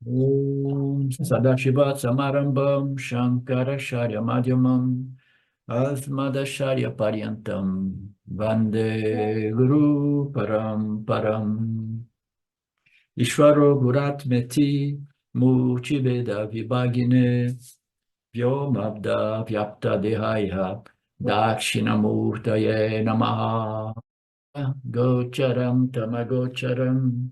Om Sadashiva Samarambam Shankaracharya Madhyamam Asmadacharya Paryantam Vande Guru Paramparam Ishvaro Guratmeti Murtiveda Vibhagine Vyomabda Vyapta Dehaya Dakshinamurtaye Namaha Gocharam Tamagocharam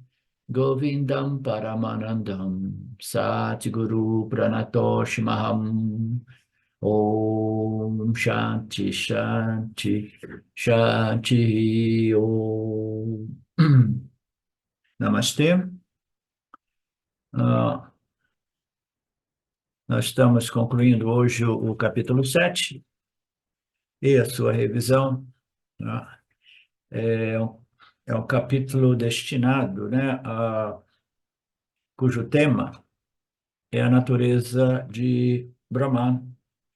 Govindam Paramanandam Satguru Pranatosh Maham Om Shanti Shanti Shanti Om Namastê. Ah, nós estamos concluindo hoje o capítulo 7 e a sua revisão. Ah, é, é um capítulo destinado, né, cujo tema é a natureza de Brahman,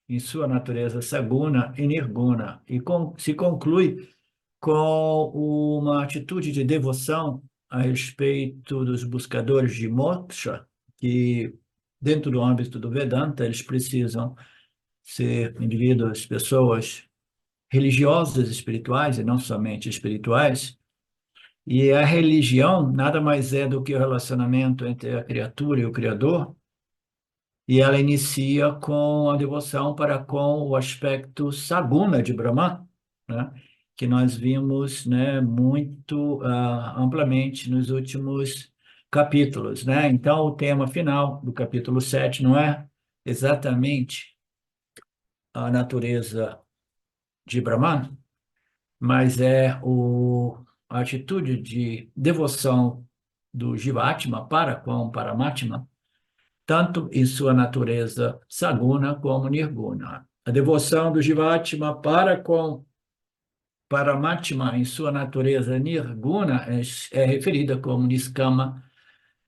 em sua natureza saguna e nirguna, e se conclui com uma atitude de devoção a respeito dos buscadores de moksha, que, dentro do âmbito do Vedanta, eles precisam ser indivíduos, pessoas religiosas, espirituais, e não somente espirituais. E a religião nada mais é do que o relacionamento entre a criatura e o Criador, e ela inicia com a devoção para com o aspecto saguna de Brahman, né? Que nós vimos, né, muito amplamente nos últimos capítulos, né? Então, o tema final do capítulo 7 não é exatamente a natureza de Brahman, mas é a atitude de devoção do Jivatma para com o Paramatma, tanto em sua natureza saguna como nirguna. A devoção do Jivatma para com Paramatma em sua natureza nirguna é referida como Niskama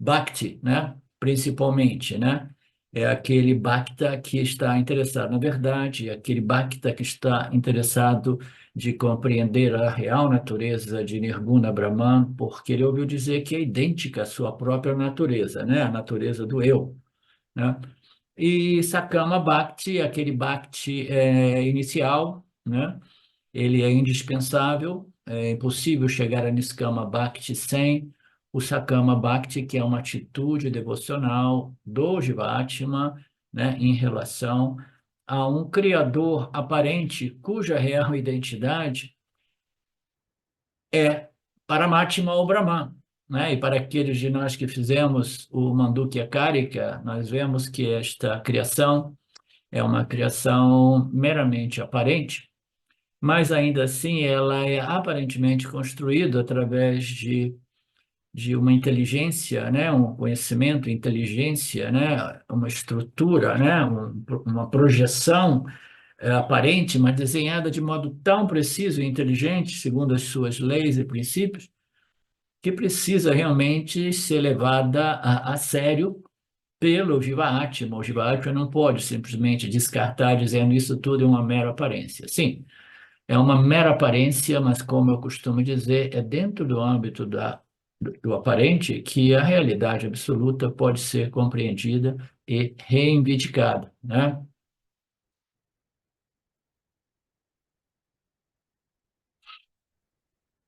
Bhakti, né? Principalmente, né? É aquele Bhakta que está interessado na verdade, é aquele Bhakta que está interessado de compreender a real natureza de Nirguna Brahman, porque ele ouviu dizer que é idêntica à sua própria natureza, né? A natureza do eu, né? E Sakama Bhakti, aquele Bhakti inicial, né? Ele é indispensável, é impossível chegar a Niskama Bhakti sem o Sakama Bhakti, que é uma atitude devocional do Jivatma, né, em relação a um Criador aparente, cuja real identidade é Paramatma ou Brahman. Né? E para aqueles de nós que fizemos o Mandukya Karika, nós vemos que esta criação é uma criação meramente aparente, mas ainda assim ela é aparentemente construída através de uma inteligência, né, um conhecimento, inteligência, né, uma estrutura, né, uma projeção aparente, mas desenhada de modo tão preciso e inteligente, segundo as suas leis e princípios, que precisa realmente ser levada a sério pelo Jiva-Atma. O Jiva-Atma não pode simplesmente descartar dizendo isso tudo é uma mera aparência. Sim, é uma mera aparência, mas como eu costumo dizer, é dentro do âmbito do aparente que a realidade absoluta pode ser compreendida e reivindicada, né?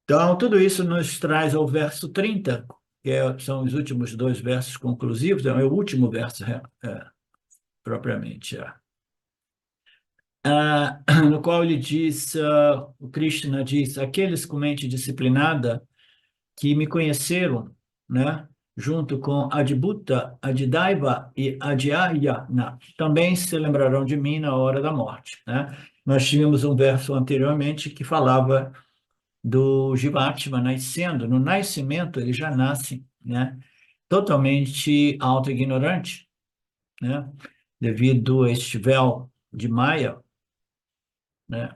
Então, tudo isso nos traz ao verso 30, são os últimos dois versos conclusivos, é o último verso propriamente. No qual ele diz, o Krishna diz, aqueles com mente disciplinada que me conheceram, né, junto com Adibhuta, Adidaiva e Adhyayana, também se lembrarão de mim na hora da morte, né? Nós tínhamos um verso anteriormente que falava do Jivatma nascendo, no nascimento ele já nasce, né, totalmente auto-ignorante, né, devido a este véu de Maya, né,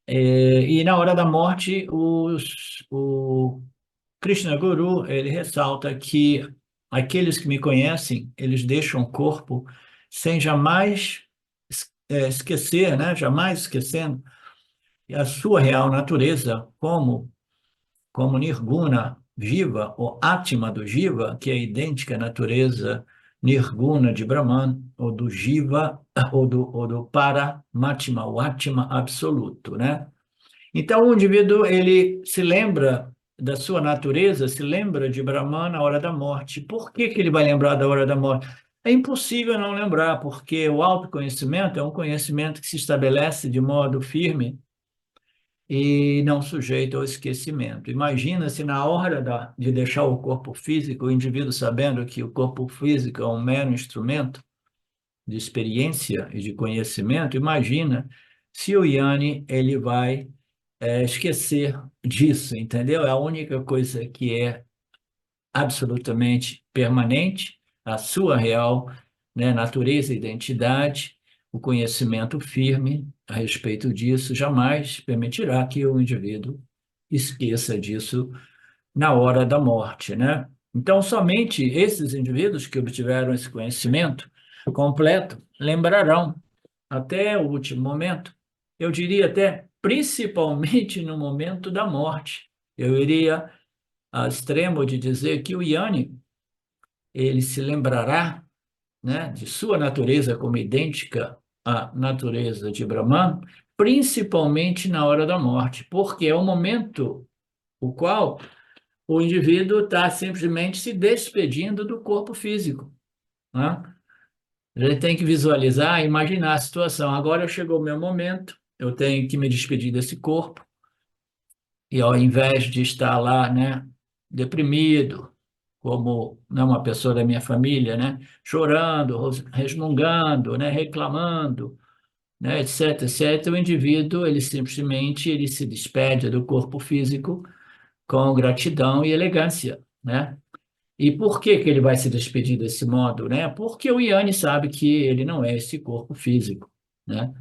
e na hora da morte o Krishna Guru, ele ressalta que aqueles que me conhecem, eles deixam o corpo sem jamais esquecer, né, jamais esquecendo a sua real natureza como Nirguna Jiva, ou Atma do Jiva, que é idêntica à natureza Nirguna de Brahman, ou do Jiva, ou do Paramatma, o Atma absoluto, né? Então, o indivíduo, ele se lembra da sua natureza, se lembra de Brahman na hora da morte. Por que que ele vai lembrar da hora da morte? É impossível não lembrar, porque o autoconhecimento é um conhecimento que se estabelece de modo firme e não sujeito ao esquecimento. Imagina se na hora de deixar o corpo físico, o indivíduo sabendo que o corpo físico é um mero instrumento de experiência e de conhecimento, imagina se o Yanni ele vai esquecer disso, entendeu? É a única coisa que é absolutamente permanente, a sua real, né, natureza e identidade, o conhecimento firme a respeito disso jamais permitirá que o indivíduo esqueça disso na hora da morte, né? Então, somente esses indivíduos que obtiveram esse conhecimento completo lembrarão até o último momento, eu diria até principalmente no momento da morte. Eu iria ao extremo de dizer que o Yanni, ele se lembrará, né, de sua natureza como idêntica à natureza de Brahman, principalmente na hora da morte, porque é o momento o qual o indivíduo está simplesmente se despedindo do corpo físico, né? Ele tem que visualizar, imaginar a situação. Agora chegou o meu momento, eu tenho que me despedir desse corpo, e ao invés de estar lá, né, deprimido, como, né, uma pessoa da minha família, né, chorando, resmungando, né, reclamando, né, etc, etc, o indivíduo, ele simplesmente ele se despede do corpo físico com gratidão e elegância, né? E por que que ele vai se despedir desse modo, né? Porque o Yanni sabe que ele não é esse corpo físico, né?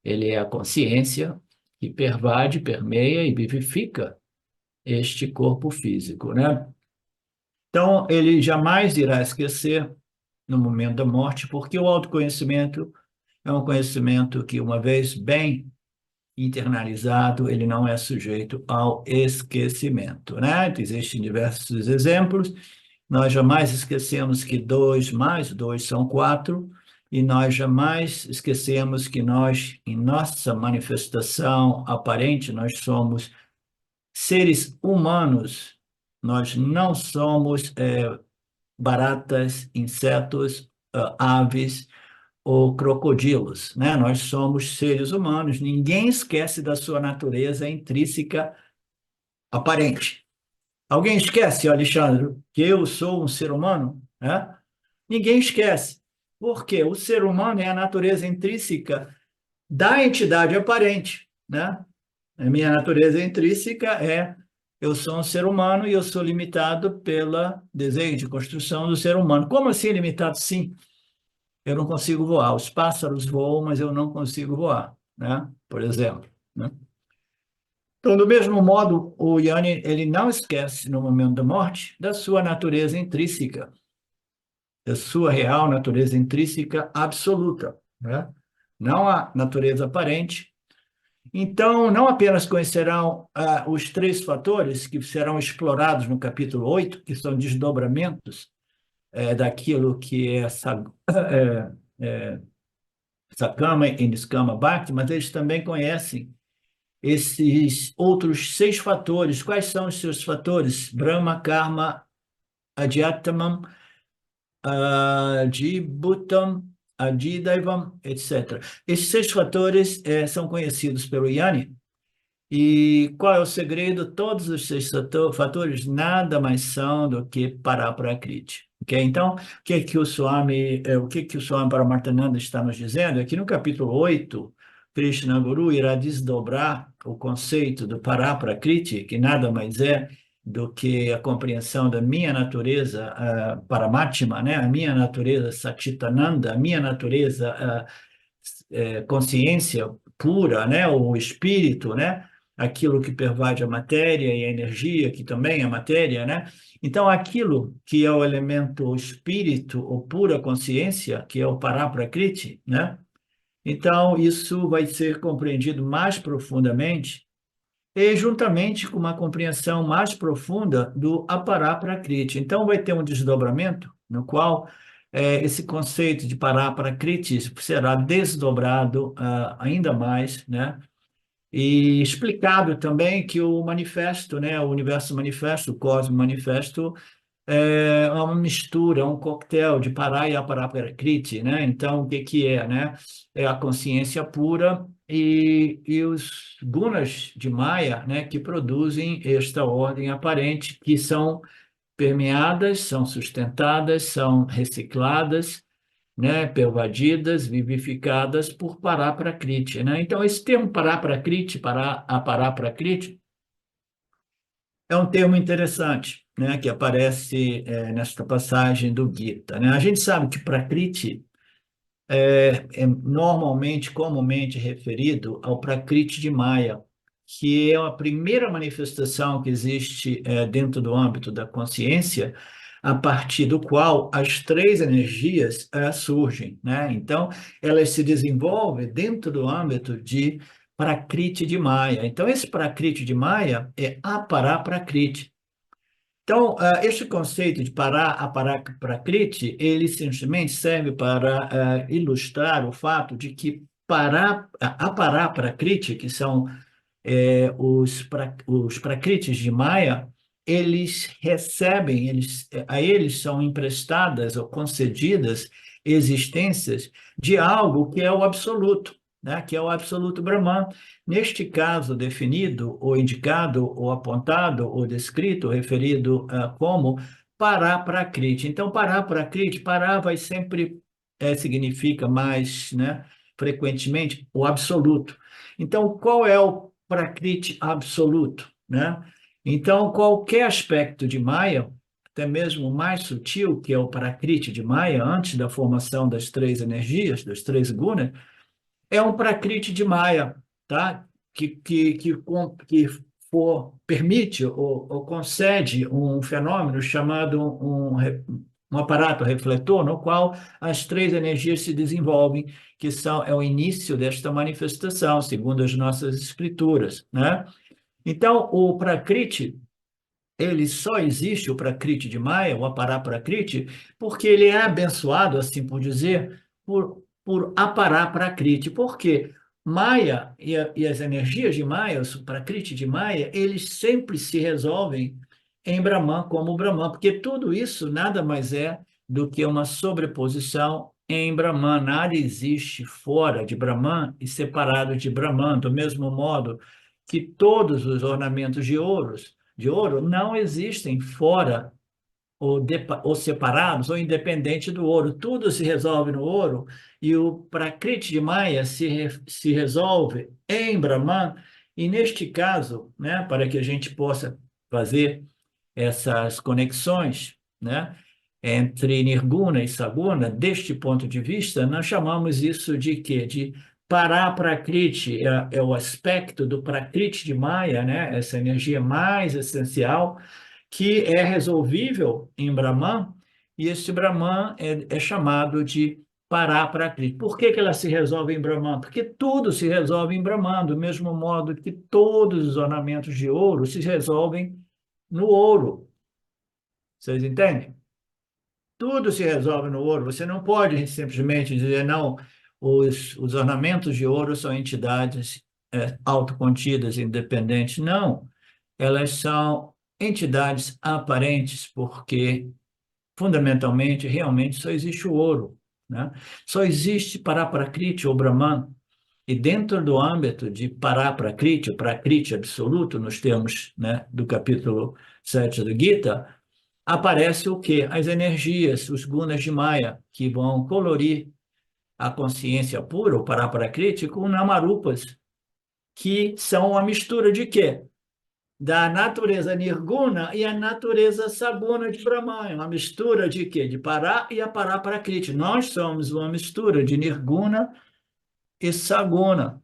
Ele é a consciência que pervade, permeia e vivifica este corpo físico, né? Então, ele jamais irá esquecer no momento da morte, porque o autoconhecimento é um conhecimento que, uma vez bem internalizado, ele não é sujeito ao esquecimento, né? Existem diversos exemplos. Nós jamais esquecemos que 2 mais 2 são 4, e nós jamais esquecemos que nós, em nossa manifestação aparente, nós somos seres humanos, nós não somos baratas, insetos, aves ou crocodilos, né? Nós somos seres humanos, ninguém esquece da sua natureza intrínseca aparente. Alguém esquece, Alexandre, que eu sou um ser humano, né? Ninguém esquece. Por quê? O ser humano é a natureza intrínseca da entidade aparente, né? A minha natureza intrínseca é eu sou um ser humano e eu sou limitado pela desejo de construção do ser humano. Como assim limitado? Sim, eu não consigo voar. Os pássaros voam, mas eu não consigo voar, né? Por exemplo, né? Então, do mesmo modo, o Yanni, ele não esquece no momento da morte da sua natureza intrínseca, da sua real natureza intrínseca absoluta, né? Não a natureza aparente. Então, não apenas conhecerão os 3 fatores que serão explorados no capítulo 8, que são desdobramentos daquilo que é Sakama e Niskama Bhakti, mas eles também conhecem esses outros 6 fatores. Quais são os seus fatores? Brahma, Karma, Adhyatmam, Adhibhutam, Adhidaivam, etc. Esses 6 fatores são conhecidos pelo Yanni. E qual é o segredo? Todos os 6 fatores nada mais são do que Paraprakriti. Okay? Então, o que que o Swami Paramartananda está nos dizendo? É que no capítulo 8, Krishna Guru irá desdobrar o conceito do Paraprakriti, que nada mais é do que a compreensão da minha natureza Paramatma, né? A minha natureza Satchitananda, a minha natureza consciência pura, né? O espírito, né? Aquilo que pervade a matéria e a energia, que também é matéria, né? Então, aquilo que é o elemento espírito ou pura consciência, que é o Paraprakriti, né? Então, isso vai ser compreendido mais profundamente e juntamente com uma compreensão mais profunda do Aparaprakriti. Então, vai ter um desdobramento no qual esse conceito de Paraparakriti será desdobrado ainda mais, né? E explicado também que o manifesto, né, o Universo Manifesto, o Cosmo Manifesto, é uma mistura, um coquetel de Pará e Aparakriti, né? Então, o que que é, né? É a consciência pura e os gunas de Maya, né, que produzem esta ordem aparente, que são permeadas, são sustentadas, são recicladas, né, pervadidas, vivificadas por Paraparakriti, né? Então, esse termo Paraparakriti, Aparakriti, é um termo interessante, né, que aparece nesta passagem do Gita, né? A gente sabe que Prakriti é normalmente, comumente referido ao Prakriti de Maya, que é a primeira manifestação que existe dentro do âmbito da consciência, a partir do qual as três energias surgem, né? Então, elas se desenvolvem dentro do âmbito de Prakriti de Maya. Então, esse Prakriti de Maya é Aparaprakriti. Então, este conceito de Aparaprakriti, ele simplesmente serve para ilustrar o fato de que Aparaprakriti, que são os prakritis de Maya, eles recebem, a eles são emprestadas ou concedidas existências de algo que é o absoluto, né? Que é o absoluto Brahman. Neste caso, definido, ou indicado, ou apontado, ou descrito, referido como Paraprakriti. Então, Paraprakriti, Pará vai sempre significa mais, né? Frequentemente, o absoluto. Então, qual é o Prakriti absoluto, né? Então, qualquer aspecto de Maya, até mesmo o mais sutil, que é o Prakriti de Maya, antes da formação das três energias, das três gunas, é um Prakriti de Maya, tá? Que permite ou concede um fenômeno chamado um aparato refletor, no qual as três energias se desenvolvem, é o início desta manifestação, segundo as nossas escrituras, né? Então, o Prakriti, ele só existe, o Prakriti de Maya, o Aparaprakriti, porque ele é abençoado, assim por dizer, por Aparaprakriti. Por quê? Maya e as energias de Maya, o Prakriti de Maya, eles sempre se resolvem em Brahman, como Brahman, porque tudo isso nada mais é do que uma sobreposição em Brahman. Nada existe fora de Brahman e separado de Brahman, do mesmo modo que todos os ornamentos de ouro não existem fora ou separados ou independente do ouro. Tudo se resolve no ouro e o Prakriti de Maya se resolve em Brahman. E neste caso, né, para que a gente possa fazer essas conexões, né, entre Nirguna e Saguna, deste ponto de vista, nós chamamos isso de quê? De Paraprakriti, é o aspecto do Prakriti de Maya, né, essa energia mais essencial, que é resolvível em Brahman, e esse Brahman é chamado de Paraprakriti. Por que que ela se resolve em Brahman? Porque tudo se resolve em Brahman, do mesmo modo que todos os ornamentos de ouro se resolvem no ouro. Vocês entendem? Tudo se resolve no ouro. Você não pode simplesmente dizer, não, os ornamentos de ouro são entidades autocontidas, independentes. Não, elas são entidades aparentes, porque, fundamentalmente, realmente só existe o ouro, né? Só existe Paraprakriti ou Brahman. E dentro do âmbito de Paraprakriti, o Prakriti absoluto, nos termos, né, do capítulo 7 do Gita, aparece o quê? As energias, os gunas de Maya, que vão colorir a consciência pura, o Paraprakriti, com namarupas, que são uma mistura de quê? Da natureza nirguna e a natureza saguna de Brahman, uma mistura de quê? De Pará e a Paraprakriti. Nós somos uma mistura de nirguna e saguna.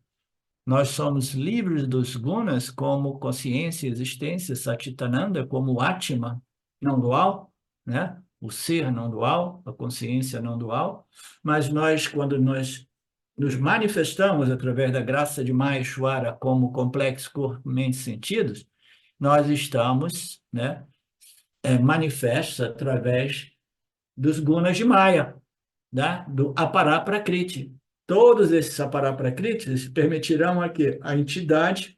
Nós somos livres dos gunas como consciência, existência, Satitananda, como Atma não dual, né? O ser não dual, a consciência não dual, mas nós, quando nós nos manifestamos através da graça de Maheshwara como complexo corpo, mente e sentidos, nós estamos, né, manifestos através dos gunas de Maya, né? Do Aparaprakriti. Todos esses Aparaprakriti permitirão aqui a entidade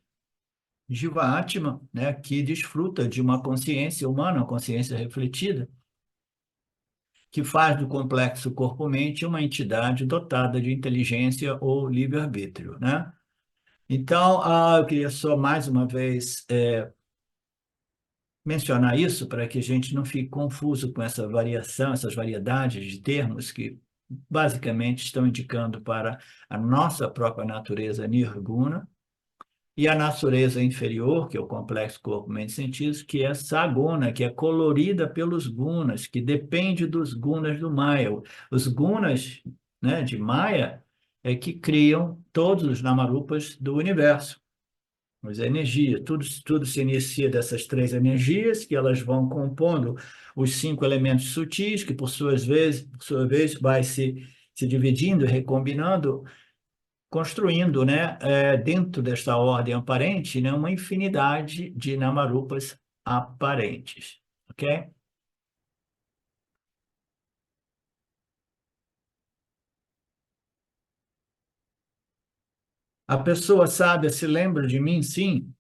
Jiva Atma, né, que desfruta de uma consciência humana, uma consciência refletida, que faz do complexo corpo-mente uma entidade dotada de inteligência ou livre-arbítrio, né? Então, eu queria só mais uma vez mencionar isso para que a gente não fique confuso com essa variação, essas variedades de termos que basicamente estão indicando para a nossa própria natureza nirguna e a natureza inferior, que é o complexo corpo, mente e sentidos, que é saguna, que é colorida pelos gunas, que depende dos gunas do Maya. Os gunas, né, de Maya é que criam todos os namarupas do universo. Mas a energia, tudo se inicia dessas três energias, que elas vão compondo os cinco elementos sutis, que por sua vez, vai se dividindo, recombinando, construindo, né, dentro desta ordem aparente, né, uma infinidade de namarupas aparentes, ok? A pessoa sábia se lembra de mim, sim,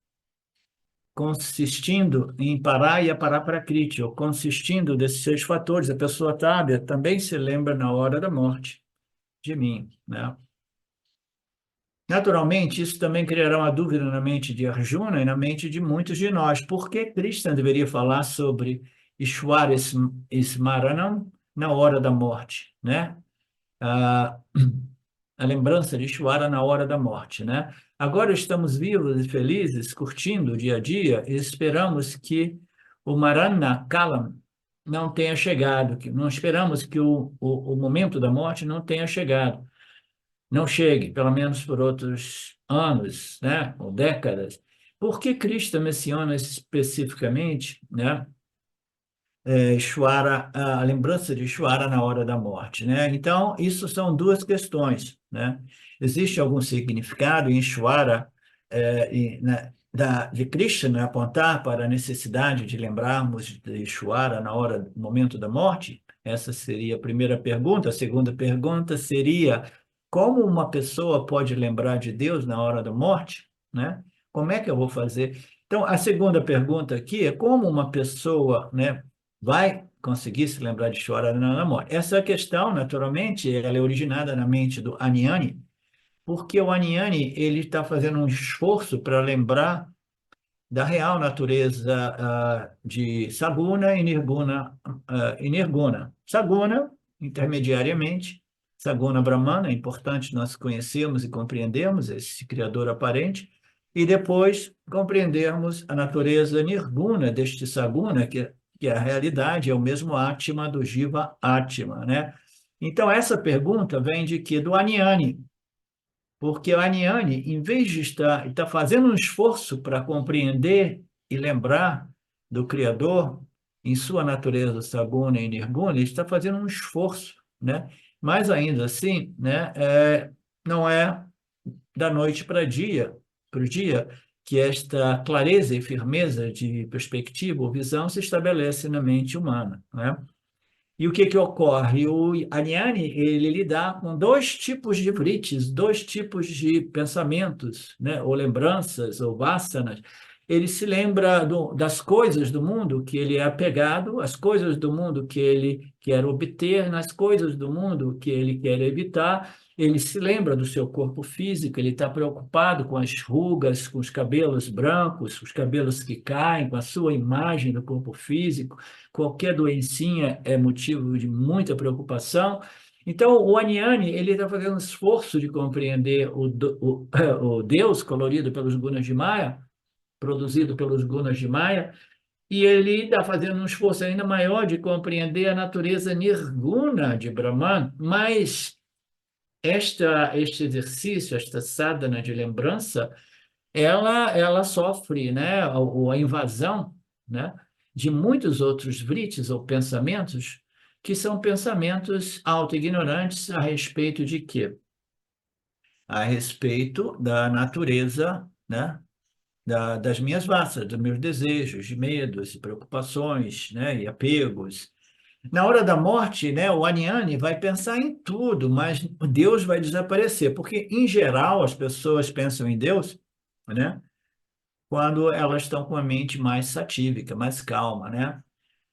consistindo em parar e aparar para Kriti, ou consistindo desses seis fatores. A pessoa sábia também se lembra na hora da morte de mim, né? Naturalmente, isso também criará uma dúvida na mente de Arjuna e na mente de muitos de nós. Por que Krishna deveria falar sobre Ishwara Smaranam na hora da morte, né? A, a lembrança de Ishwara na hora da morte, né? Agora estamos vivos e felizes, curtindo o dia a dia, e esperamos que o Marana Kalam não tenha chegado, que não esperamos que o momento da morte não tenha chegado, não chegue, pelo menos por outros anos, né, ou décadas. Por que Cristo menciona especificamente, né, Ishwara, a lembrança de Ishwara na hora da morte, né? Então, isso são duas questões, né? Existe algum significado em Ishwara, de Krishna apontar para a necessidade de lembrarmos de Ishwara na hora, no momento da morte? Essa seria a primeira pergunta. A segunda pergunta seria: como uma pessoa pode lembrar de Deus na hora da morte, né? Como é que eu vou fazer? Então, a segunda pergunta aqui é como uma pessoa, né, vai conseguir se lembrar de chorar na morte. Essa questão, naturalmente, ela é originada na mente do Aniani, porque o Aniani ele está fazendo um esforço para lembrar da real natureza de Saguna e Nirguna, e Nirguna. Saguna, intermediariamente, Saguna Brahmana, é importante nós conhecermos e compreendermos esse Criador aparente, e depois compreendermos a natureza Nirguna deste Saguna, que é a realidade, é o mesmo Atma do Jiva Atma, né? Então, essa pergunta vem de que? Do Aniani, porque o Aniane, em vez de estar fazendo um esforço para compreender e lembrar do Criador em sua natureza saguna e nirguna, ele está fazendo um esforço, né? Mas ainda assim, né, não é da noite para o dia que esta clareza e firmeza de perspectiva ou visão se estabelece na mente humana, né? E o que que ocorre? O Aniane, ele lida com dois tipos de vritis, dois tipos de pensamentos, né? Ou lembranças, ou vasanas. Ele se lembra das coisas do mundo que ele é apegado, as coisas do mundo que ele quer obter, nas coisas do mundo que ele quer evitar. Ele se lembra do seu corpo físico, ele está preocupado com as rugas, com os cabelos brancos, os cabelos que caem, com a sua imagem do corpo físico. Qualquer doencinha é motivo de muita preocupação. Então, o Aniane, ele está fazendo um esforço de compreender o Deus colorido pelos gunas de Maya, produzido pelos gunas de Maya, e ele está fazendo um esforço ainda maior de compreender a natureza nirguna de Brahman, mas este exercício, esta sadhana de lembrança, ela sofre, né, a invasão, né, de muitos outros vritis ou pensamentos que são pensamentos auto-ignorantes a respeito de quê? A respeito da natureza, né, das minhas vassas, dos meus desejos, de medos, e preocupações, né, e apegos. Na hora da morte, né, o Aniane vai pensar em tudo, mas Deus vai desaparecer, porque, em geral, as pessoas pensam em Deus, né, quando elas estão com a mente mais satívica, mais calma, né?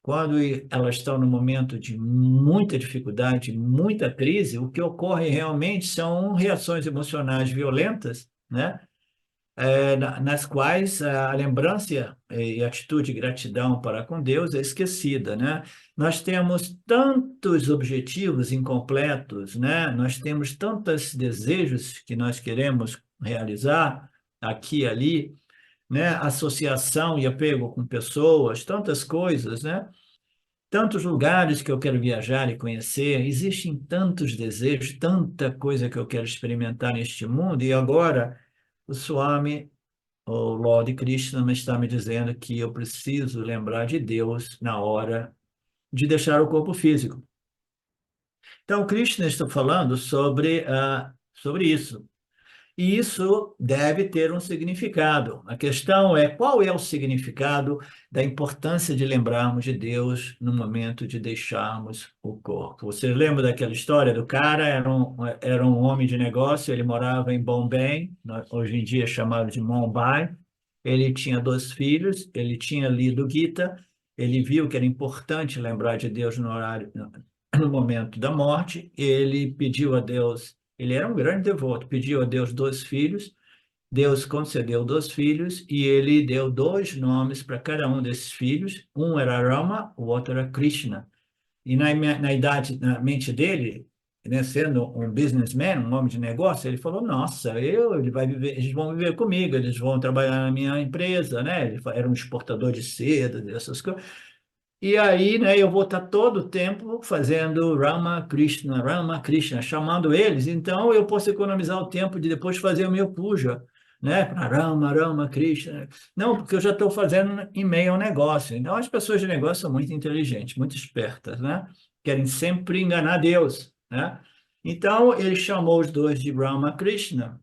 Quando elas estão no momento de muita dificuldade, muita crise, o que ocorre realmente são reações emocionais violentas, né? Nas quais a lembrança e a atitude de gratidão para com Deus é esquecida, né? Nós temos tantos objetivos incompletos, né? Nós temos tantos desejos que nós queremos realizar aqui e ali, né? Associação e apego com pessoas, tantas coisas, né? Tantos lugares que eu quero viajar e conhecer, existem tantos desejos, tanta coisa que eu quero experimentar neste mundo, e agora o Swami, o Lord Krishna, me está me dizendo que eu preciso lembrar de Deus na hora de deixar o corpo físico. Então, Krishna está falando sobre isso. E isso deve ter um significado. A questão é qual é o significado da importância de lembrarmos de Deus no momento de deixarmos o corpo. Você lembra daquela história do cara? Era um homem de negócio, ele morava em Bombay, hoje em dia é chamado de Mumbai. Ele tinha 2 filhos, ele tinha lido Gita, ele viu que era importante lembrar de Deus no momento da morte, ele pediu a Deus, ele era um grande devoto, pediu a Deus 2 filhos, Deus concedeu 2 filhos e ele deu 2 nomes para cada um desses filhos, um era Rama, o outro era Krishna. E na mente dele, né, sendo um businessman, um homem de negócio, ele falou, nossa, ele vai viver, eles vão viver comigo, eles vão trabalhar na minha empresa, né? Ele era um exportador de seda, dessas coisas. E aí, né, eu vou estar todo o tempo fazendo Rama Krishna, chamando eles. Então, eu posso economizar o tempo de depois fazer o meu puja, né, para Rama Krishna. Não, porque eu já estou fazendo em meio ao negócio. Então, as pessoas de negócio são muito inteligentes, muito espertas, né? Querem sempre enganar Deus, né? Então, ele chamou os dois de Rama Krishna.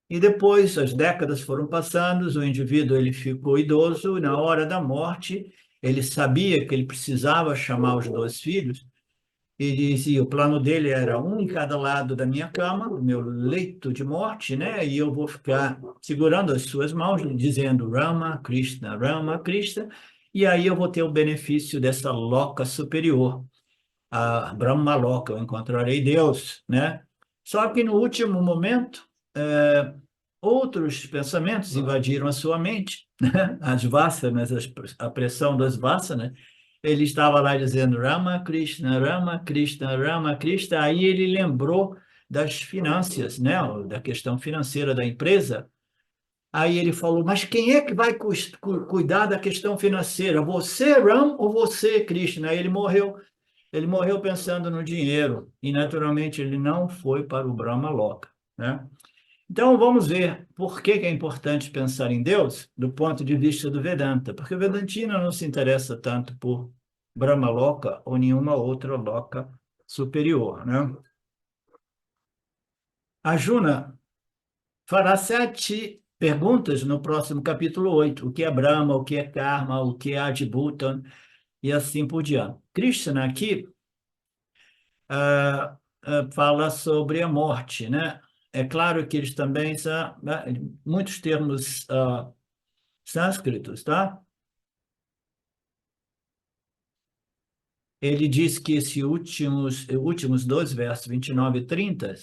E depois, as décadas foram passando, o indivíduo ele ficou idoso, e na hora da morte, ele sabia que ele precisava chamar os 2 filhos, e dizia, o plano dele era um em cada lado da minha cama, do meu leito de morte, né? E eu vou ficar segurando as suas mãos, dizendo Rama, Krishna, e aí eu vou ter o benefício dessa loca superior, a Brahma Loka, eu encontrarei Deus, né? Só que no último momento, outros pensamentos invadiram a sua mente, né? As vássanas, a pressão das vássanas. Ele estava lá dizendo Rama Krishna, Rama Krishna. Aí ele lembrou das finanças, né? Da questão financeira da empresa. Aí ele falou, mas quem é que vai cuidar da questão financeira? Você, Ram, ou você, Krishna? Aí ele morreu. Ele morreu pensando no dinheiro e, naturalmente, ele não foi para o Brahma Loka, né? Então, vamos ver por que que é importante pensar em Deus do ponto de vista do Vedanta, porque o Vedantina não se interessa tanto por Brahma Loka ou nenhuma outra loka superior, né? A Juna fará 7 perguntas no próximo capítulo 8. O que é Brahma, o que é Karma, o que é Adibhutan e assim por diante. Krishna aqui fala sobre a morte, né? É claro que eles também são, né, muitos termos sânscritos, tá? Ele diz que esses últimos 2 versos, 29 e 30,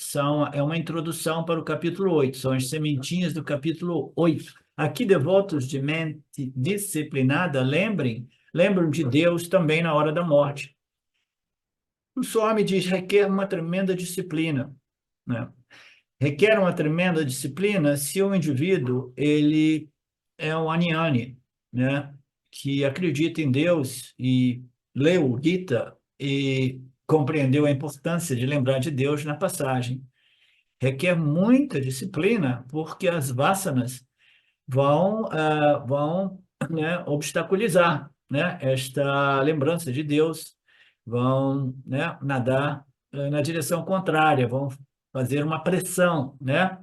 é uma introdução para o capítulo 8, são as sementinhas do capítulo 8. Aqui, devotos de mente disciplinada, lembram de Deus também na hora da morte. O Swami diz, requer uma tremenda disciplina, né? Requer uma tremenda disciplina se o indivíduo ele é um Aniane, né? Que acredita em Deus e leu o Gita e compreendeu a importância de lembrar de Deus na passagem. Requer muita disciplina, porque as vasanas vão, né, obstaculizar, né, esta lembrança de Deus, vão, né, nadar na direção contrária, vão fazer uma pressão, né?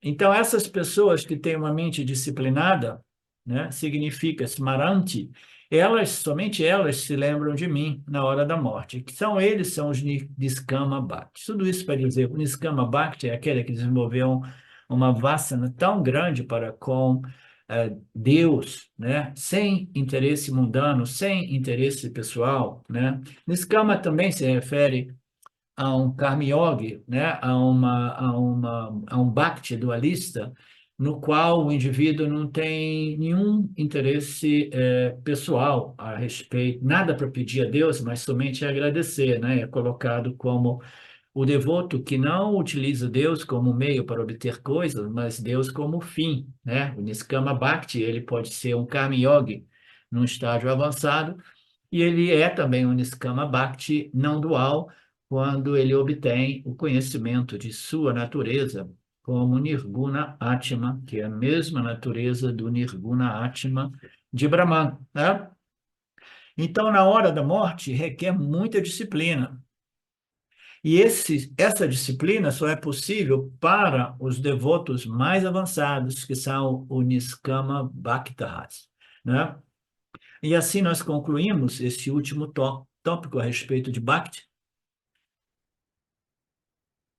Então, essas pessoas que têm uma mente disciplinada, né, significa smaranti, somente elas se lembram de mim na hora da morte, que são eles, são os Niskama Bhakti. Tudo isso para dizer, o Niskama Bhakti é aquele que desenvolveu uma vassana tão grande para com Deus, né? Sem interesse mundano, sem interesse pessoal, né? Niskama também se refere a um karma yogi, né? A um bhakti dualista, no qual o indivíduo não tem nenhum interesse pessoal a respeito, nada para pedir a Deus, mas somente agradecer, né? É colocado como o devoto que não utiliza Deus como meio para obter coisas, mas Deus como fim, né? O Niskama Bhakti, ele pode ser um karma yogi num estágio avançado, e ele é também um Niskama Bhakti não dual, quando ele obtém o conhecimento de sua natureza como Nirguna Atma, que é a mesma natureza do Nirguna Atma de Brahman, né? Então, na hora da morte, requer muita disciplina. E essa disciplina só é possível para os devotos mais avançados, que são o Niskama Bhaktas, né? E assim nós concluímos esse último tópico a respeito de Bhakti,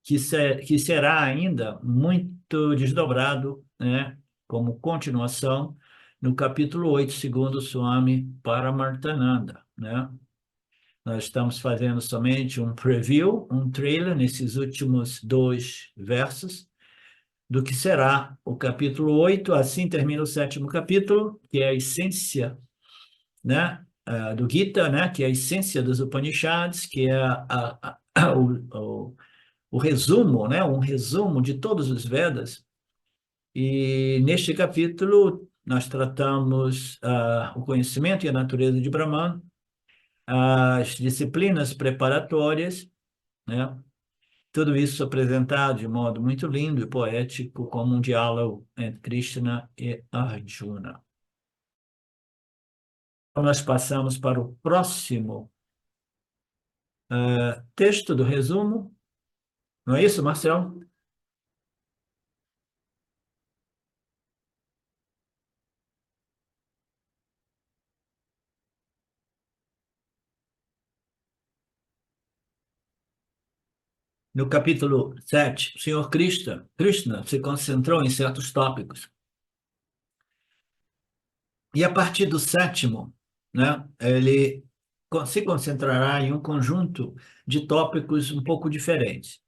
que será ainda muito desdobrado, né, como continuação no capítulo 8, segundo Swami Paramarthananda, né? Nós estamos fazendo somente um preview, um trailer nesses últimos dois versos do que será o capítulo 8. Assim termina o sétimo capítulo, que é a essência, né, do Gita, né, que é a essência dos Upanishads, que é o resumo, né, um resumo de todos os Vedas. E neste capítulo nós tratamos o conhecimento e a natureza de Brahman, as disciplinas preparatórias, né, tudo isso apresentado de modo muito lindo e poético, como um diálogo entre Krishna e Arjuna. Então, nós passamos para o próximo texto do resumo. Não é isso, Marcel? No capítulo 7, o Senhor Krishna se concentrou em certos tópicos. E a partir do sétimo, né, ele se concentrará em um conjunto de tópicos um pouco diferentes.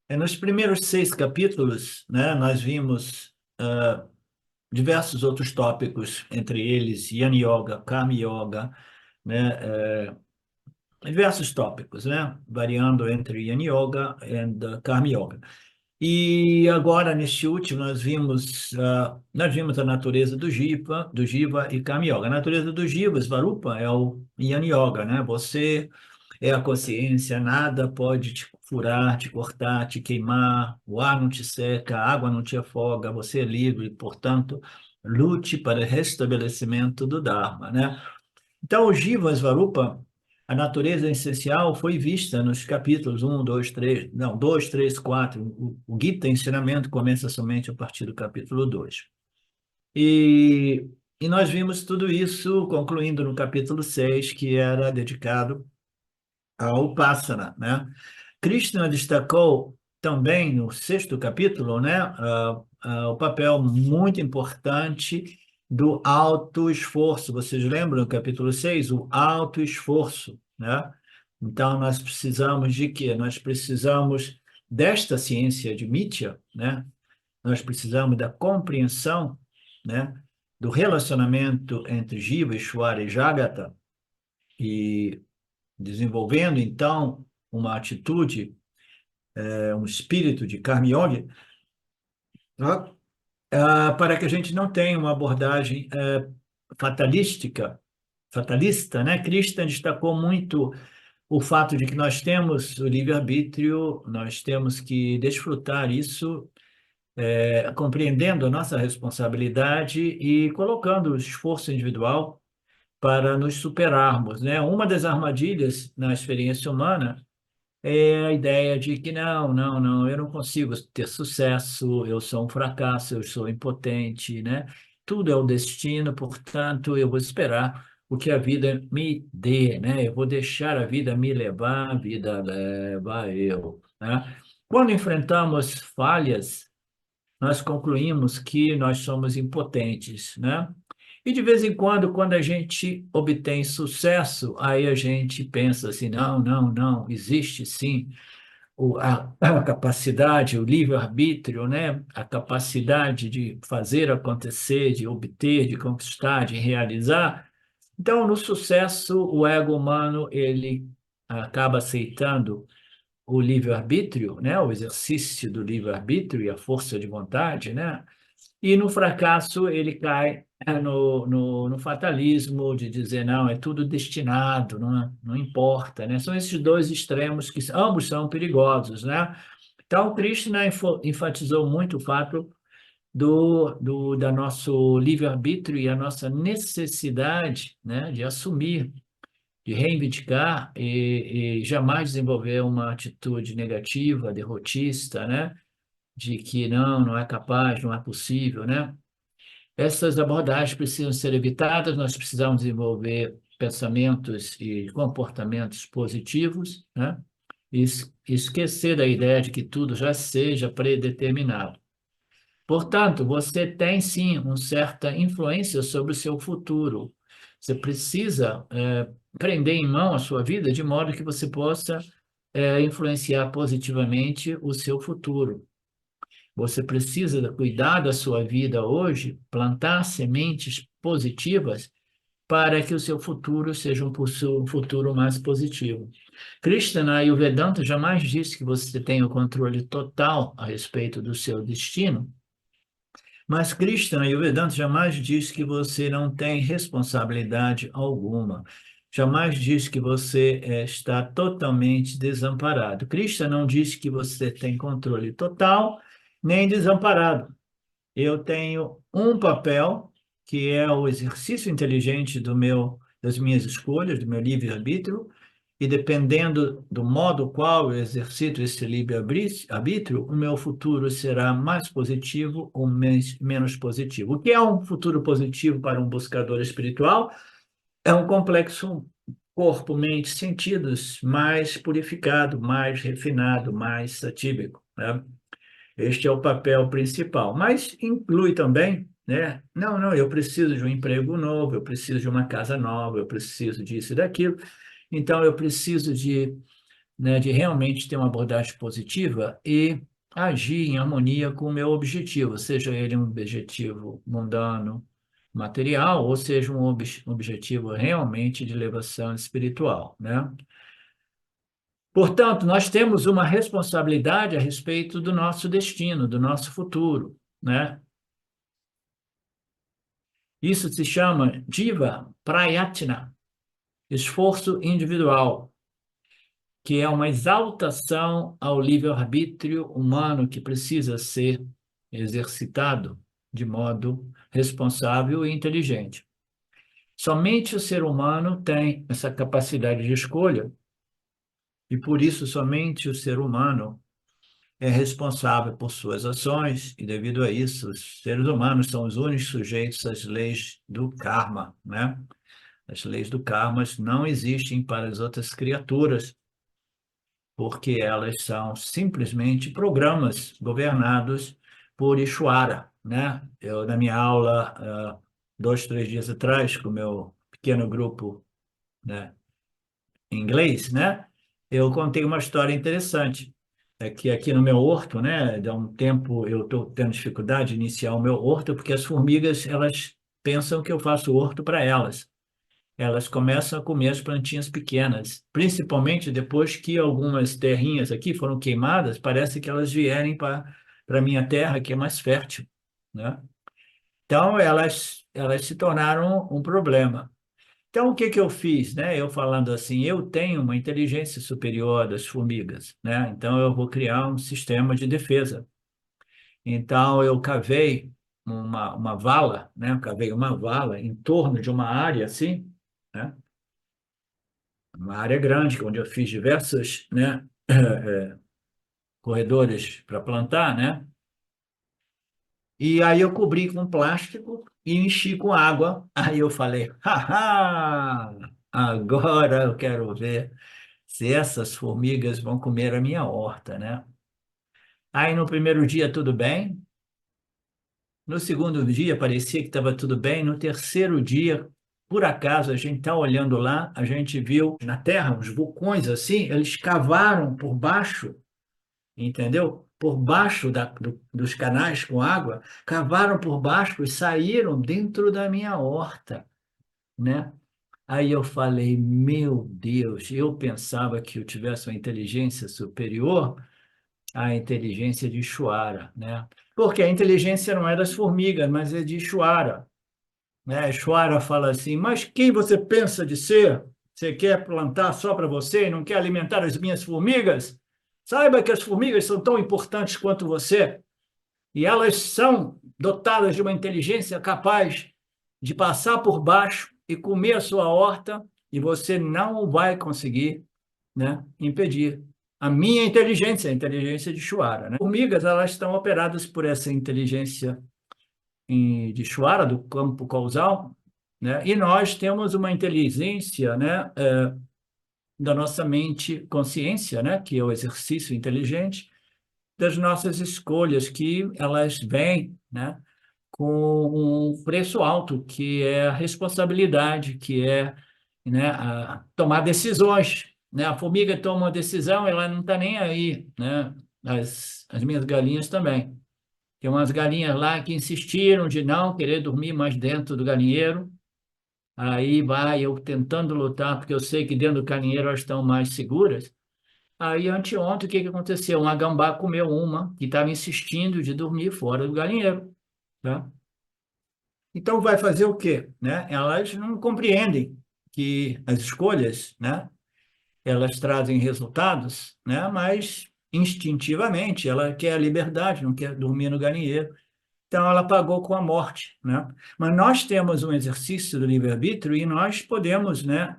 Nos primeiros 6 capítulos, né, nós vimos diversos outros tópicos, entre eles Yana Yoga, Karma Yoga, né, diversos tópicos, né, variando entre Yana Yoga e Karma Yoga. E agora, neste último, nós vimos a natureza do Jiva e Karma Yoga. A natureza do Jiva, Svarupa, é o Yana Yoga, né? Você é a consciência, nada pode te furar, te cortar, te queimar, o ar não te seca, a água não te afoga, você é livre, portanto, lute para o restabelecimento do Dharma, né? Então, o Jiva Svarupa, a natureza essencial, foi vista nos capítulos 2, 3, não, 2, 3, 4. O Gita Ensinamento começa somente a partir do capítulo 2. E, e nós vimos tudo isso concluindo no capítulo 6, que era dedicado ao Upasana, né? Krishna destacou também no sexto capítulo, né, o papel muito importante do autoesforço. Vocês lembram, no capítulo 6, o autoesforço, né? Então, nós precisamos de quê? Nós precisamos desta ciência de Mitya, né? Nós precisamos da compreensão, né, do relacionamento entre Jiva, Ishvara e Jagata, e desenvolvendo, então, uma atitude, um espírito de Karma Yoga, tá? Para que a gente não tenha uma abordagem fatalista, né? Krishna destacou muito o fato de que nós temos o livre-arbítrio, nós temos que desfrutar isso, compreendendo a nossa responsabilidade e colocando o esforço individual para nos superarmos, né? Uma das armadilhas na experiência humana é a ideia de que não, eu não consigo ter sucesso, eu sou um fracasso, eu sou impotente, né? Tudo é o destino, portanto, eu vou esperar o que a vida me dê, né? Eu vou deixar a vida me levar, a vida leva eu, né? Quando enfrentamos falhas, nós concluímos que nós somos impotentes, né? E de vez em quando, quando a gente obtém sucesso, aí a gente pensa assim, não, não, não, existe sim a capacidade, o livre-arbítrio, né? A capacidade de fazer acontecer, de obter, de conquistar, de realizar. Então, no sucesso, o ego humano ele acaba aceitando o livre-arbítrio, né? O exercício do livre-arbítrio e a força de vontade, né? E no fracasso ele cai no fatalismo de dizer, não, é tudo destinado, não importa, né? São esses dois extremos que ambos são perigosos, né? Então, Krishna enfatizou muito o fato da nosso livre-arbítrio e a nossa necessidade, né, de assumir, de reivindicar e jamais desenvolver uma atitude negativa, derrotista, né? De que não é capaz, não é possível, né? Essas abordagens precisam ser evitadas, nós precisamos desenvolver pensamentos e comportamentos positivos, né? E esquecer da ideia de que tudo já seja predeterminado. Portanto, você tem sim uma certa influência sobre o seu futuro. Você precisa prender em mão a sua vida de modo que você possa influenciar positivamente o seu futuro. Você precisa cuidar da sua vida hoje, plantar sementes positivas para que o seu futuro seja um futuro mais positivo. Krishna e o Vedanta jamais disse que você tem o controle total a respeito do seu destino, mas Krishna e o Vedanta jamais diz que você não tem responsabilidade alguma. Jamais diz que você está totalmente desamparado. Krishna não diz que você tem controle total nem desamparado. Eu tenho um papel, que é o exercício inteligente das minhas escolhas, do meu livre-arbítrio, e dependendo do modo qual eu exercito esse livre-arbítrio, o meu futuro será mais positivo ou menos positivo. O que é um futuro positivo para um buscador espiritual? É um complexo corpo, mente, sentidos mais purificado, mais refinado, mais satívico, né? Este é o papel principal, mas inclui também, né? Não, não, eu preciso de um emprego novo, eu preciso de uma casa nova, eu preciso disso e daquilo. Então, eu preciso de realmente ter uma abordagem positiva e agir em harmonia com o meu objetivo, seja ele um objetivo mundano, material, ou seja um objetivo realmente de elevação espiritual, né? Portanto, nós temos uma responsabilidade a respeito do nosso destino, do nosso futuro, né? Isso se chama Jiva Prayatna, esforço individual, que é uma exaltação ao livre-arbítrio humano que precisa ser exercitado de modo responsável e inteligente. Somente o ser humano tem essa capacidade de escolha, e por isso somente o ser humano é responsável por suas ações, e devido a isso, os seres humanos são os únicos sujeitos às leis do karma, né? As leis do karma não existem para as outras criaturas, porque elas são simplesmente programas governados por Ishvara, né? Eu, na minha aula, 2, 3 dias atrás, com o meu pequeno grupo, né, em inglês, né? Eu contei uma história interessante. É que aqui no meu horto, né, há um tempo eu estou tendo dificuldade de iniciar o meu horto, porque as formigas, elas pensam que eu faço horto para elas. Elas começam a comer as plantinhas pequenas, principalmente depois que algumas terrinhas aqui foram queimadas, parece que elas vierem para a minha terra, que é mais fértil, né? Então, elas se tornaram um problema. Então, o que que eu fiz, né? Eu falando assim, eu tenho uma inteligência superior das formigas, né? Então, eu vou criar um sistema de defesa. Então, eu cavei uma vala, né? Eu cavei uma vala em torno de uma área assim, né? Uma área grande, onde eu fiz diversos, né, corredores para plantar, né? E aí eu cobri com plástico e enchi com água. Aí eu falei, haha, agora eu quero ver se essas formigas vão comer a minha horta, né? Aí no primeiro dia tudo bem, no segundo dia parecia que estava tudo bem, no terceiro dia, por acaso, a gente está olhando lá, a gente viu na terra uns vulcões assim, eles cavaram por baixo, entendeu? Por baixo dos canais com água, cavaram por baixo e saíram dentro da minha horta, né? Aí eu falei, meu Deus, eu pensava que eu tivesse uma inteligência superior à inteligência de Shuara, né? Porque a inteligência não é das formigas, mas é de Shuara, né? Shuara fala assim, mas quem você pensa de ser? Você quer plantar só para você e não quer alimentar as minhas formigas? Saiba que as formigas são tão importantes quanto você e elas são dotadas de uma inteligência capaz de passar por baixo e comer a sua horta e você não vai conseguir, né, impedir. A minha inteligência, a inteligência de Shuara, né? Formigas, elas estão operadas por essa inteligência de Shuara, do campo causal, né? E nós temos uma inteligência, né, da nossa mente consciência, né, que é o exercício inteligente das nossas escolhas, que elas vêm, né, com um preço alto, que é a responsabilidade, que é, né, tomar decisões, né? A formiga toma uma decisão, ela não está nem aí, né? As minhas galinhas também. Tem umas galinhas lá que insistiram de não querer dormir mais dentro do galinheiro. Aí vai eu tentando lutar, porque eu sei que dentro do galinheiro elas estão mais seguras. Aí, anteontem, o que que aconteceu? Uma gambá comeu uma que estava insistindo de dormir fora do galinheiro, tá? Então, vai fazer o quê, né? Elas não compreendem que as escolhas, né? Elas trazem resultados, né? Mas, instintivamente, ela quer a liberdade, não quer dormir no galinheiro. Então, ela pagou com a morte, né? Mas nós temos um exercício do livre-arbítrio e nós podemos, né,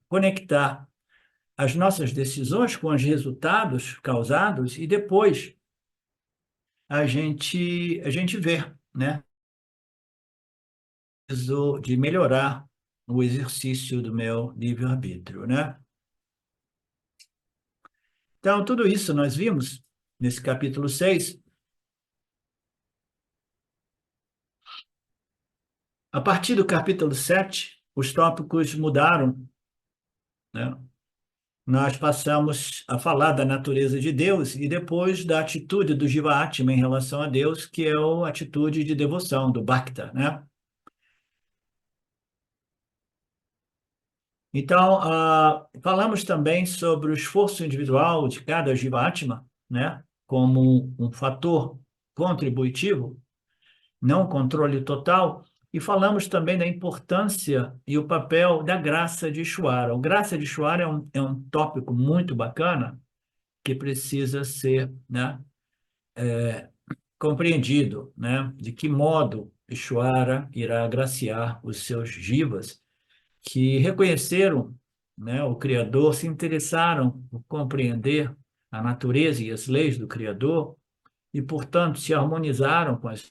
conectar as nossas decisões com os resultados causados e depois a gente vê, né, de melhorar o exercício do meu livre-arbítrio, né? Então, tudo isso nós vimos nesse capítulo 6. A partir do capítulo 7, os tópicos mudaram, né? Nós passamos a falar da natureza de Deus e depois da atitude do Jiva-Atma em relação a Deus, que é a atitude de devoção, do Bhakta, né? Então, falamos também sobre o esforço individual de cada Jiva-Atma, né? Como um fator contributivo, não controle total, e falamos também da importância e o papel da graça de Ishvara. O graça de Ishvara é um tópico muito bacana que precisa ser, né, compreendido, né? De que modo Ishvara irá agraciar os seus jivas que reconheceram, né, o Criador, se interessaram por compreender a natureza e as leis do Criador e, portanto, se harmonizaram com as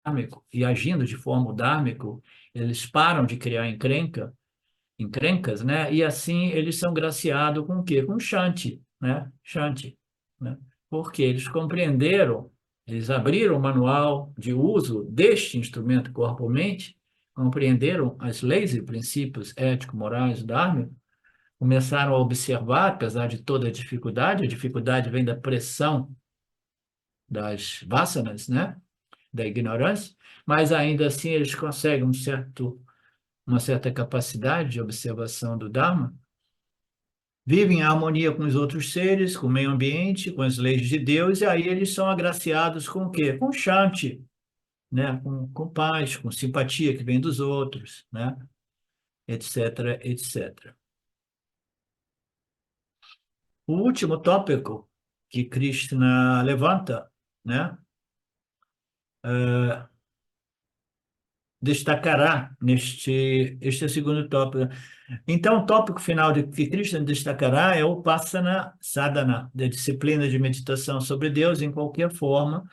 dharmico e agindo de forma dharmico, eles param de criar encrencas, né? E assim eles são graciados com o quê? Com Shanti, né? Shanti, né? Porque eles compreenderam, eles abriram o manual de uso deste instrumento corpo-mente, compreenderam as leis e princípios ético-morais dharma, começaram a observar, apesar de toda a dificuldade vem da pressão das vasanas, né? Da ignorância, mas ainda assim eles conseguem uma certa capacidade de observação do Dharma, vivem em harmonia com os outros seres, com o meio ambiente, com as leis de Deus, e aí eles são agraciados com o quê? Com Shanti, né? Com paz, com simpatia que vem dos outros, né? Etc, etc. O último tópico que Krishna levanta, né? Destacará este é o segundo tópico. Então, o tópico final que Krishna destacará é o Upasana Sadhana, da disciplina de meditação sobre Deus em qualquer forma,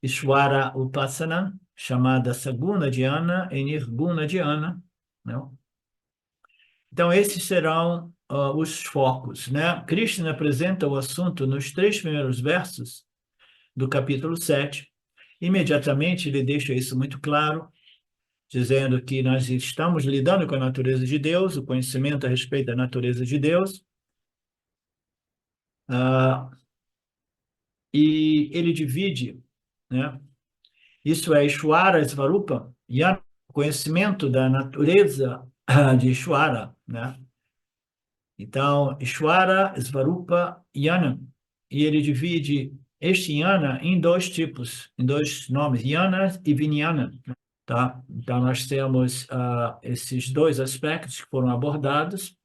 Ishvara Upasana, chamada Saguna Dhyana e Nirguna Dhyana, né? Então, esses serão os focos, né? Krishna apresenta o assunto nos 3 primeiros versos do capítulo 7. Imediatamente ele deixa isso muito claro, dizendo que nós estamos lidando com a natureza de Deus, o conhecimento a respeito da natureza de Deus, e ele divide, né? Isso é Ishvara, Svarupa, e o conhecimento da natureza de Ishvara, né? Então, Ishvara, Svarupa, Yana. E ele divide este Yana em 2 tipos, em 2 nomes, Yana e Vijnana, tá? Então, nós temos esses 2 aspectos que foram abordados.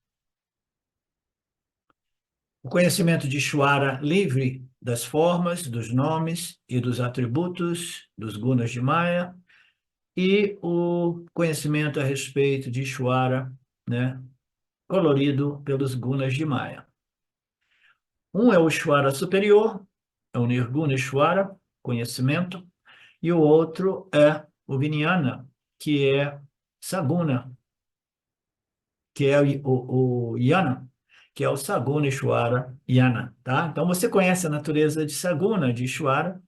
O conhecimento de Ishvara livre das formas, dos nomes e dos atributos, dos gunas de Maya, e o conhecimento a respeito de Ishvara, né, colorido pelos gunas de Maya. Um é o Ishvara superior, é o Nirguna Ishvara, conhecimento, e o outro é o Vijnana, que é Saguna, que é o Yana, que é o Saguna Ishvara Yana, tá? Então, você conhece a natureza de Saguna, de Ishvara,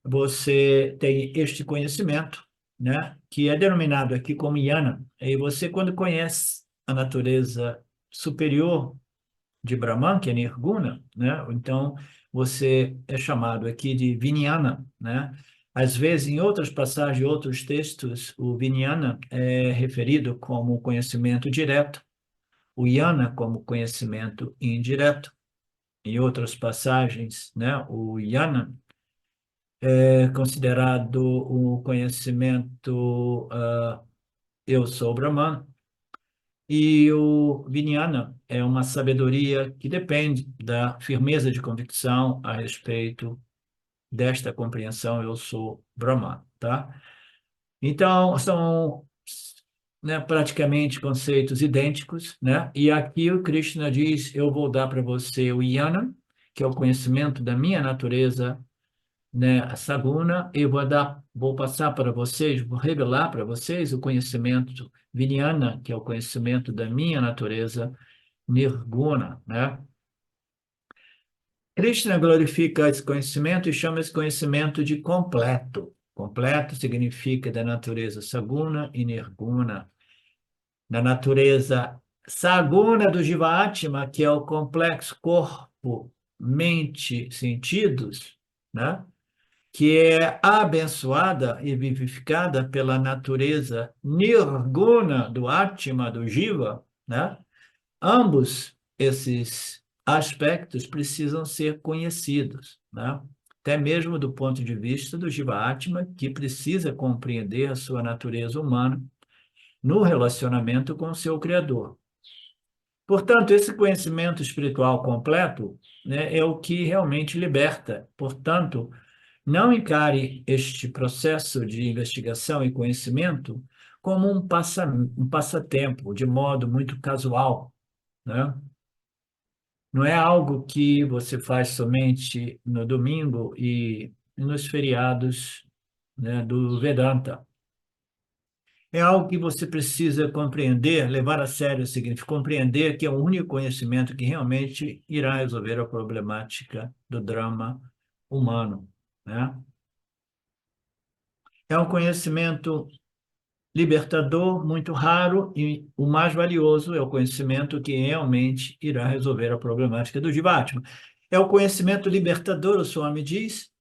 você tem este conhecimento, né, que é denominado aqui como Yana. E você, quando conhece a natureza superior de Brahman, que é Nirguna, né, então você é chamado aqui de Vijnana, né? Às vezes, em outras passagens, em outros textos, o Vijnana é referido como conhecimento direto, o Yana como conhecimento indireto. Em outras passagens, né, o Yana é considerado o conhecimento eu sou Brahman, e o Vijnana é uma sabedoria que depende da firmeza de convicção a respeito desta compreensão eu sou Brahman, tá? Então, são, né, praticamente conceitos idênticos, né? E aqui o Krishna diz, eu vou dar para você o Jnana, que é o conhecimento da minha natureza, né, a Saguna, eu vou passar para vocês, vou revelar para vocês o conhecimento Vijnana, que é o conhecimento da minha natureza Nirguna, né? Krishna glorifica esse conhecimento e chama esse conhecimento de completo. Completo significa da natureza Saguna e Nirguna. Da natureza Saguna do Jivatma, que é o complexo corpo, mente, sentidos, né? Que é abençoada e vivificada pela natureza nirguna do Atma, do Jiva, né? Ambos esses aspectos precisam ser conhecidos, né? Até mesmo do ponto de vista do Jiva Atma, que precisa compreender a sua natureza humana no relacionamento com o seu Criador. Portanto, esse conhecimento espiritual completo, né, é o que realmente liberta. Portanto, não encare este processo de investigação e conhecimento como um passatempo, de modo muito casual, né? Não é algo que você faz somente no domingo e nos feriados, né, do Vedanta. É algo que você precisa compreender, levar a sério, significa compreender que é o único conhecimento que realmente irá resolver a problemática do drama humano, né? É um conhecimento libertador, muito raro, e o mais valioso é o conhecimento que realmente irá resolver a problemática do Jivatma. É o conhecimento libertador, o Swami diz,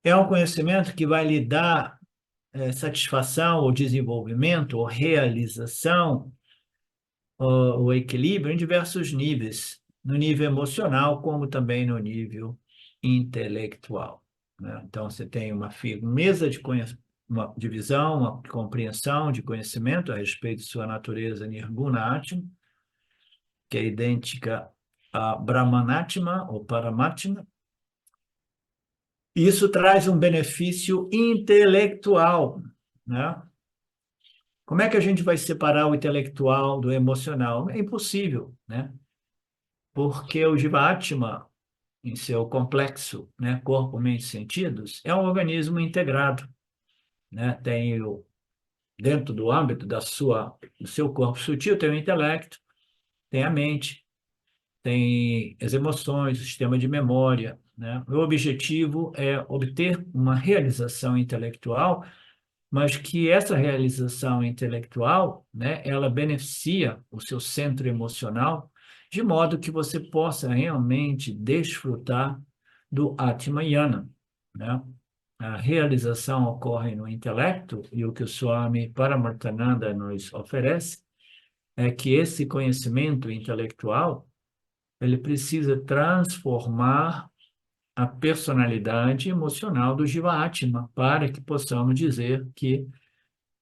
é um conhecimento que vai lhe dar satisfação, ou desenvolvimento, ou realização, ou equilíbrio em diversos níveis, no nível emocional, como também no nível intelectual, né? Então, você tem uma firmeza de uma divisão, uma compreensão de conhecimento a respeito de sua natureza Nirguna Atma, que é idêntica a Brahmanatma ou Paramatma. Isso traz um benefício intelectual, né? Como é que a gente vai separar o intelectual do emocional? É impossível, né? Porque o Jivatma, em seu complexo, né, corpo, mente, sentidos, é um organismo integrado, né? Dentro do âmbito do seu corpo sutil, tem o intelecto, tem a mente, tem as emoções, o sistema de memória, né? O objetivo é obter uma realização intelectual, mas que essa realização intelectual, né, ela beneficia o seu centro emocional, de modo que você possa realmente desfrutar do Atmayana, né? A realização ocorre no intelecto, e o que o Swami Paramarthananda nos oferece é que esse conhecimento intelectual ele precisa transformar a personalidade emocional do Jiva-Atma para que possamos dizer que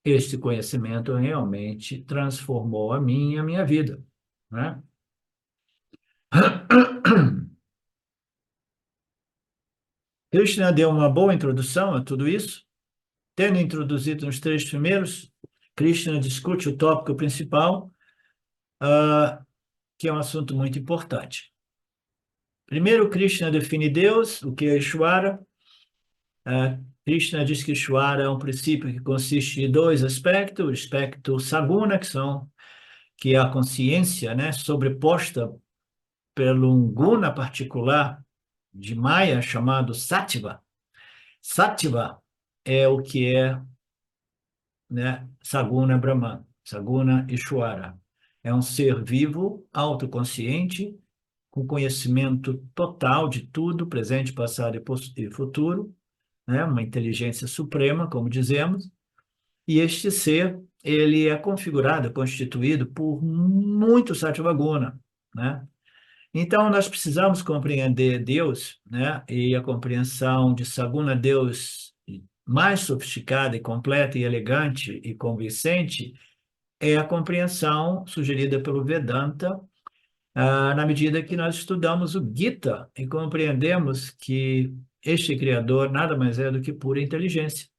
este conhecimento realmente transformou a mim e a minha vida, né? Krishna deu uma boa introdução a tudo isso. Tendo introduzido nos três primeiros, Krishna discute o tópico principal, que é um assunto muito importante. Primeiro, Krishna define Deus, o que é Ishvara. Krishna diz que Ishvara é um princípio que consiste de dois aspectos: o aspecto saguna, que é a consciência, né, sobreposta pelo um guna particular de Maya chamado Sattva. Sattva é o que é, né, Saguna Brahman, Saguna Ishvara. É um ser vivo, autoconsciente, com conhecimento total de tudo, presente, passado e futuro, né? Uma inteligência suprema, como dizemos, e este ser, ele é configurado, constituído por muito Sattvaguna, né? Então, nós precisamos compreender Deus, né? E a compreensão de Saguna Deus mais sofisticada e completa e elegante e convincente é a compreensão sugerida pelo Vedanta, na medida que nós estudamos o Gita e compreendemos que este Criador nada mais é do que pura inteligência,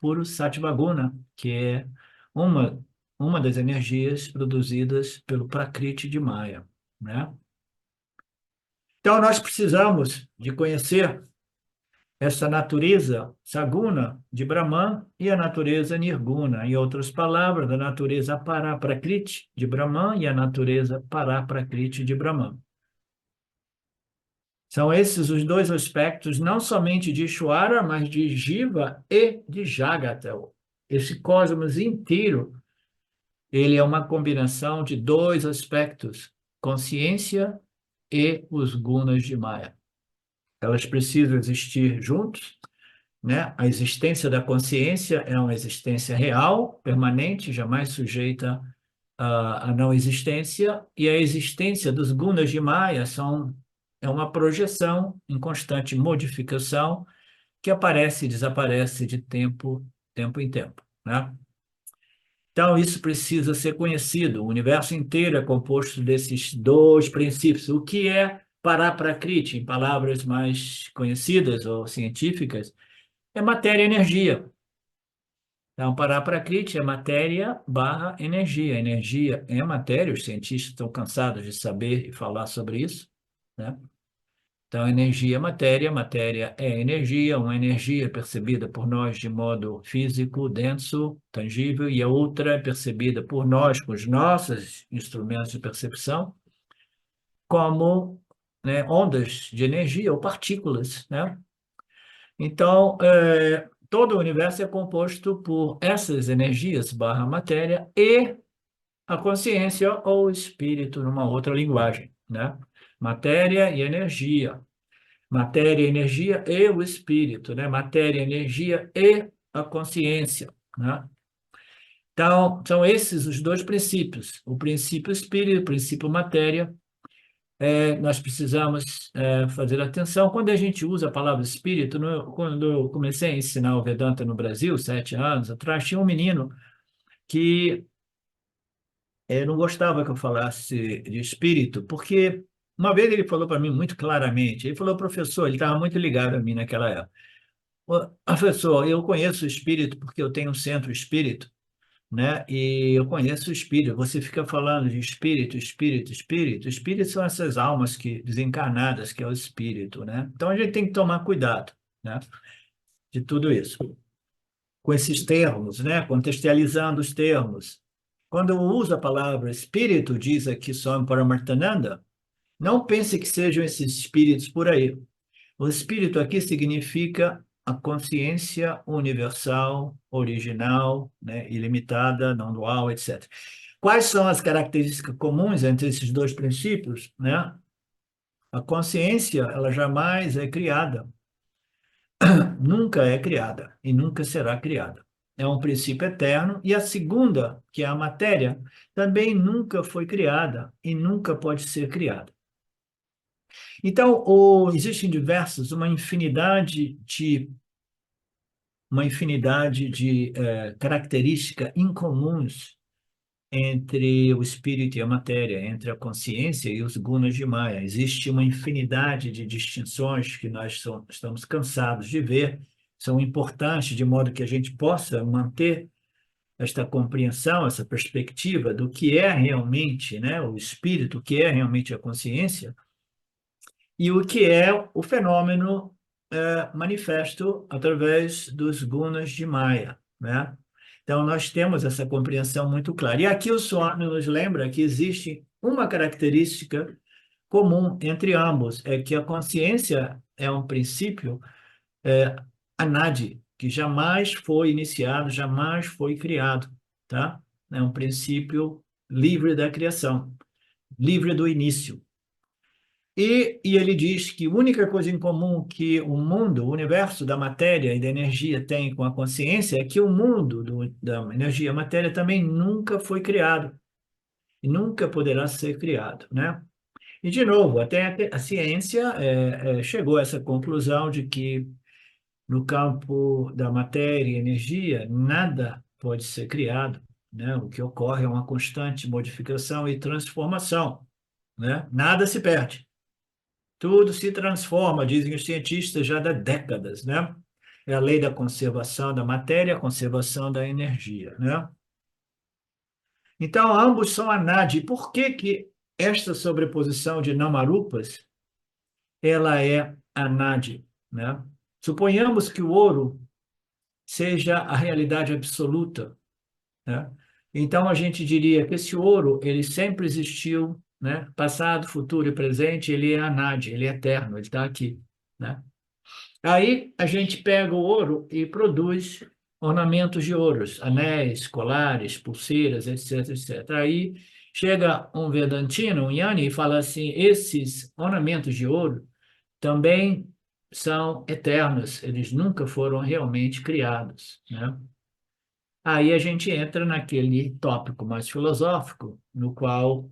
puro Sattvaguna, que é uma, uma das energias produzidas pelo Prakriti de Maya, né? Então, nós precisamos de conhecer essa natureza saguna de Brahman e a natureza nirguna, em outras palavras, a natureza paraprakriti de Brahman e a natureza paraprakriti de Brahman. São esses os dois aspectos, não somente de Ishvara, mas de Jiva e de Jagata. Esse cosmos inteiro, ele é uma combinação de dois aspectos, consciência e os gunas de Maya. Elas precisam existir juntos, né? A existência da consciência é uma existência real, permanente, jamais sujeita à não existência, e a existência dos gunas de Maya é uma projeção em constante modificação que aparece e desaparece de tempo em tempo, né? Então, isso precisa ser conhecido. O universo inteiro é composto desses dois princípios. O que é Paraprakriti, em palavras mais conhecidas ou científicas, é matéria e energia. Então, Paraprakriti é matéria barra energia. Energia é matéria, os cientistas estão cansados de saber e falar sobre isso, né? Então, energia é matéria é energia, uma energia percebida por nós de modo físico, denso, tangível, e a outra é percebida por nós com os nossos instrumentos de percepção como, né, ondas de energia ou partículas, né? Então, todo o universo é composto por essas energias barra matéria e a consciência ou espírito, numa outra linguagem, né? Matéria e energia. Matéria, energia e o espírito, né? Matéria, energia e a consciência, né? Então, são esses os dois princípios, o princípio espírito, o princípio matéria. Nós precisamos fazer atenção. Quando a gente usa a palavra espírito, quando eu comecei a ensinar o Vedanta no Brasil, 7 anos atrás, tinha um menino que não gostava que eu falasse de espírito, porque uma vez ele falou para mim muito claramente, ele falou, professor, ele estava muito ligado a mim naquela época. "Ô, professor, eu conheço o espírito porque eu tenho um centro espírito, né? E eu conheço o espírito. Você fica falando de espírito, espírito, espírito. Espírito são essas almas que desencarnadas, que é o espírito, né? Então a gente tem que tomar cuidado, né? De tudo isso. Com esses termos, né? Contextualizando os termos. Quando eu uso a palavra espírito, diz aqui Swami Paramarthananda, não pense que sejam esses espíritos por aí. O espírito aqui significa a consciência universal, original, né, ilimitada, não dual, etc. Quais são as características comuns entre esses dois princípios, né? A consciência, ela jamais é criada, nunca é criada e nunca será criada. É um princípio eterno. E a segunda, que é a matéria, também nunca foi criada e nunca pode ser criada. Então, existem diversas, uma infinidade de características incomuns entre o espírito e a matéria, entre a consciência e os gunas de Maya. Existe uma infinidade de distinções que nós estamos cansados de ver, são importantes de modo que a gente possa manter esta compreensão, essa perspectiva do que é realmente, né, o espírito, o que é realmente a consciência, e o que é o fenômeno manifesto através dos gunas de Maya, né? Então, nós temos essa compreensão muito clara. E aqui o Swami nos lembra que existe uma característica comum entre ambos, é que a consciência é um princípio é, anadi, que jamais foi iniciado, jamais foi criado, tá? É um princípio livre da criação, livre do início. E ele diz que a única coisa em comum que o mundo, o universo da matéria e da energia tem com a consciência é que o mundo da energia e a matéria também nunca foi criado e nunca poderá ser criado, né? E, de novo, até a ciência chegou a essa conclusão de que no campo da matéria e energia nada pode ser criado, né? O que ocorre é uma constante modificação e transformação, né? Nada se perde. Tudo se transforma, dizem os cientistas já há décadas, né? É a lei da conservação da matéria, a conservação da energia, né? Então, ambos são anadi. Por que que esta sobreposição de namarupas, ela é anadi, né? Suponhamos que o ouro seja a realidade absoluta, né? Então, a gente diria que esse ouro, ele sempre existiu, né? Passado, futuro e presente, ele é anadi, ele é eterno, ele está aqui, né? Aí a gente pega o ouro e produz ornamentos de ouros, anéis, colares, pulseiras, etc, etc. Aí chega um Vedantino, um Yanni, e fala assim, esses ornamentos de ouro também são eternos, eles nunca foram realmente criados, né? Aí a gente entra naquele tópico mais filosófico, no qual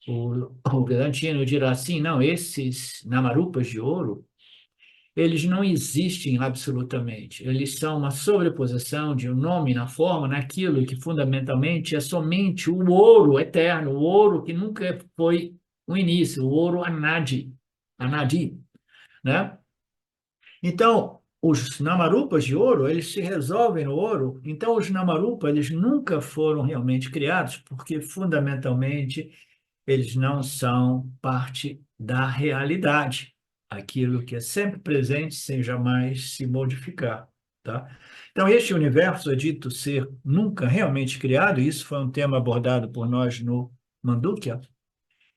o Vedantino dirá assim, não, esses namarupas de ouro, eles não existem absolutamente. Eles são uma sobreposição de um nome na forma, naquilo que fundamentalmente é somente o ouro eterno, o ouro que nunca foi o início, o ouro anadi, né? Então, os namarupas de ouro, eles se resolvem no ouro. Então, os namarupas, eles nunca foram realmente criados, porque fundamentalmente eles não são parte da realidade, aquilo que é sempre presente sem jamais se modificar, tá? Então, este universo é dito ser nunca realmente criado, e isso foi um tema abordado por nós no Mandukya.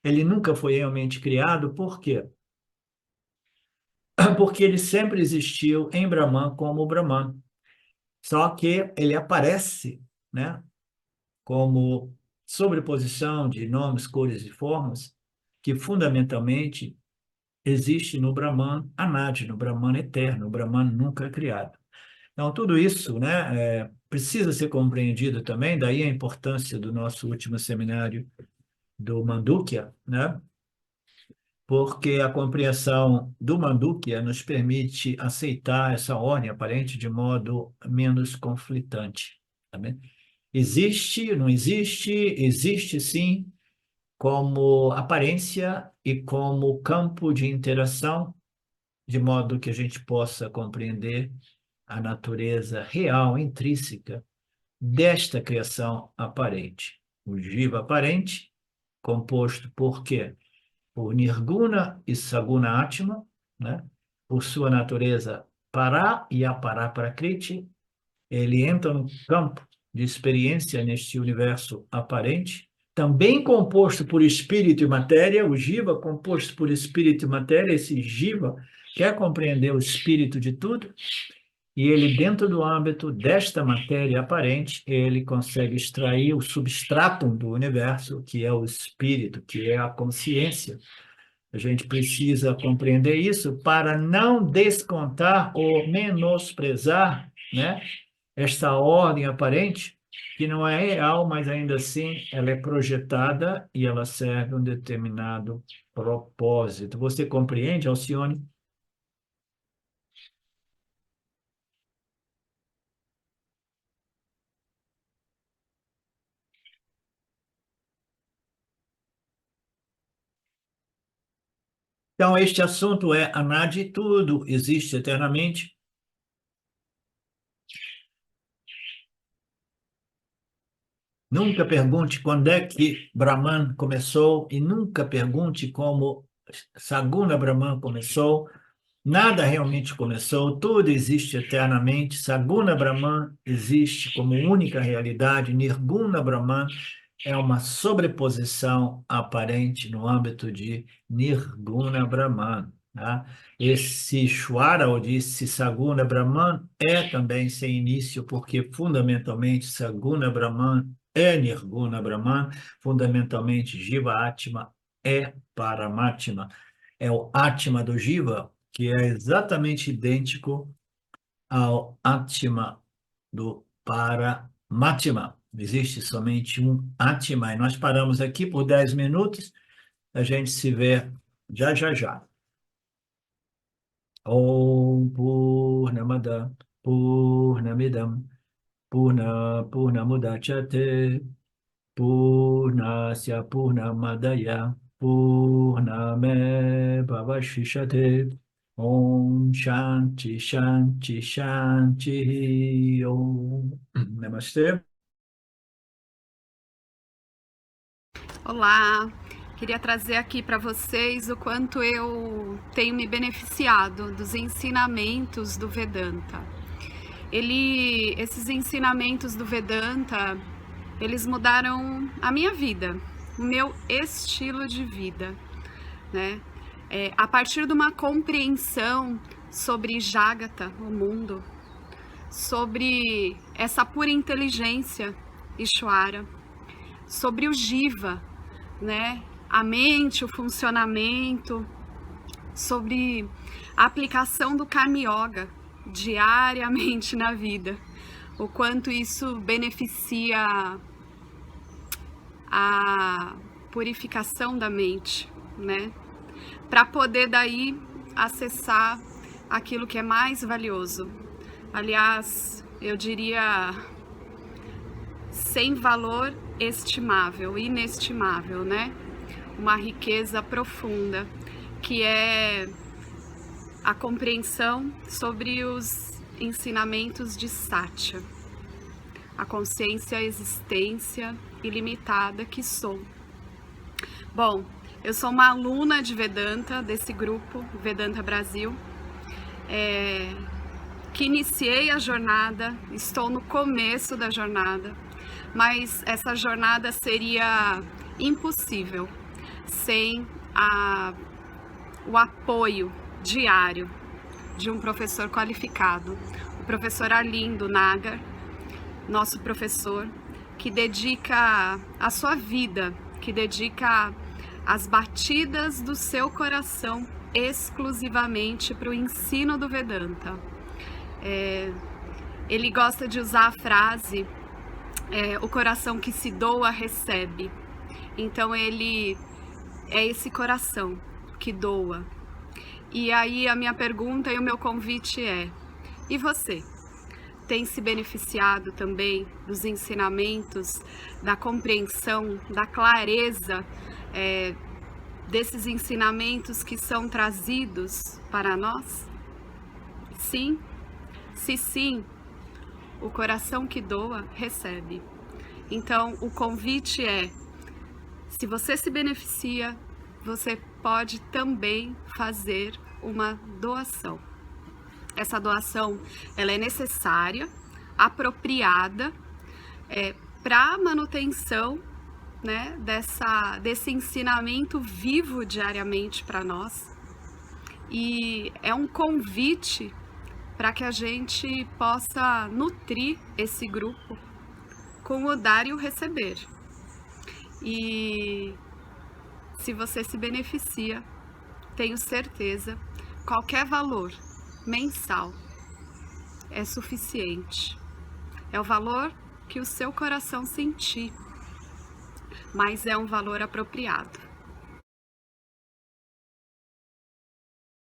Ele nunca foi realmente criado, por quê? Porque ele sempre existiu em Brahman como Brahman, só que ele aparece, né, como sobreposição de nomes, cores e formas, que fundamentalmente existe no Brahman Anadi, no Brahman eterno, o Brahman nunca criado. Então, tudo isso, né, precisa ser compreendido também, daí a importância do nosso último seminário do Mandukya, né, porque a compreensão do Mandukya nos permite aceitar essa ordem aparente de modo menos conflitante. Tá bem? Existe, não existe, existe sim, como aparência e como campo de interação, de modo que a gente possa compreender a natureza real, intrínseca desta criação aparente. O Jiva aparente, composto por quê? Por Nirguna e Saguna Atma, né? Por sua natureza Para e Apara Prakriti, ele entra no campo de experiência neste universo aparente, também composto por espírito e matéria, o Jiva composto por espírito e matéria, esse Jiva quer compreender o espírito de tudo, e ele, dentro do âmbito desta matéria aparente, ele consegue extrair o substratum do universo, que é o espírito, que é a consciência. A gente precisa compreender isso para não descontar ou menosprezar, né, esta ordem aparente, que não é real, mas ainda assim ela é projetada e ela serve um determinado propósito. Você compreende, Alcione? Então, este assunto é Anadi, tudo existe eternamente. Nunca pergunte quando é que Brahman começou e nunca pergunte como Saguna Brahman começou. Nada realmente começou, tudo existe eternamente. Saguna Brahman existe como única realidade. Nirguna Brahman é uma sobreposição aparente no âmbito de Nirguna Brahman. Tá? Esse Shwara, ou disse Saguna Brahman, é também sem início, porque fundamentalmente Saguna Brahman é Nirguna Brahman, fundamentalmente Jiva Atma é Paramatma. É o Atma do Jiva, que é exatamente idêntico ao Atma do Paramatma. Existe somente um Atma. E nós paramos aqui por 10 minutos. A gente se vê já, já, já. Om Purnamada Purnamidam Purnamudachyate Purnasya Purnamadaya Purnameva Vashishate Om Shanti Shanti Shanti Om. Namastê. Olá, queria trazer aqui para vocês o quanto eu tenho me beneficiado dos ensinamentos do Vedanta. Esses ensinamentos do Vedanta, eles mudaram a minha vida, o meu estilo de vida, né? A partir de uma compreensão sobre Jagata, o mundo, sobre essa pura inteligência Ishvara, sobre o Jiva, né? A mente, o funcionamento, sobre a aplicação do Karma Yoga diariamente na vida, o quanto isso beneficia a purificação da mente, né? Para poder daí acessar aquilo que é mais valioso. Aliás, eu diria sem valor estimável, inestimável, né? Uma riqueza profunda, que é a compreensão sobre os ensinamentos de Satya, a consciência, a existência ilimitada que sou. Bom, eu sou uma aluna de Vedanta, desse grupo Vedanta Brasil, que iniciei a jornada, estou no começo da jornada, mas essa jornada seria impossível sem o apoio diário de um professor qualificado, o professor Arlindo Nagar, nosso professor, que dedica a sua vida, que dedica as batidas do seu coração exclusivamente para o ensino do Vedanta. Ele gosta de usar a frase o coração que se doa recebe. Então ele é esse coração que doa. E aí a minha pergunta e o meu convite é: e você? Tem se beneficiado também dos ensinamentos, da compreensão, da clareza desses ensinamentos que são trazidos para nós? Sim? Se sim, o coração que doa, recebe. Então, o convite é, se você se beneficia, você pode também fazer uma doação. Essa doação, ela é necessária, apropriada, para a manutenção, né, desse ensinamento vivo diariamente para nós. E é um convite para que a gente possa nutrir esse grupo com o dar e o receber. E se você se beneficia, tenho certeza, qualquer valor mensal é suficiente. É o valor que o seu coração sentir, mas é um valor apropriado.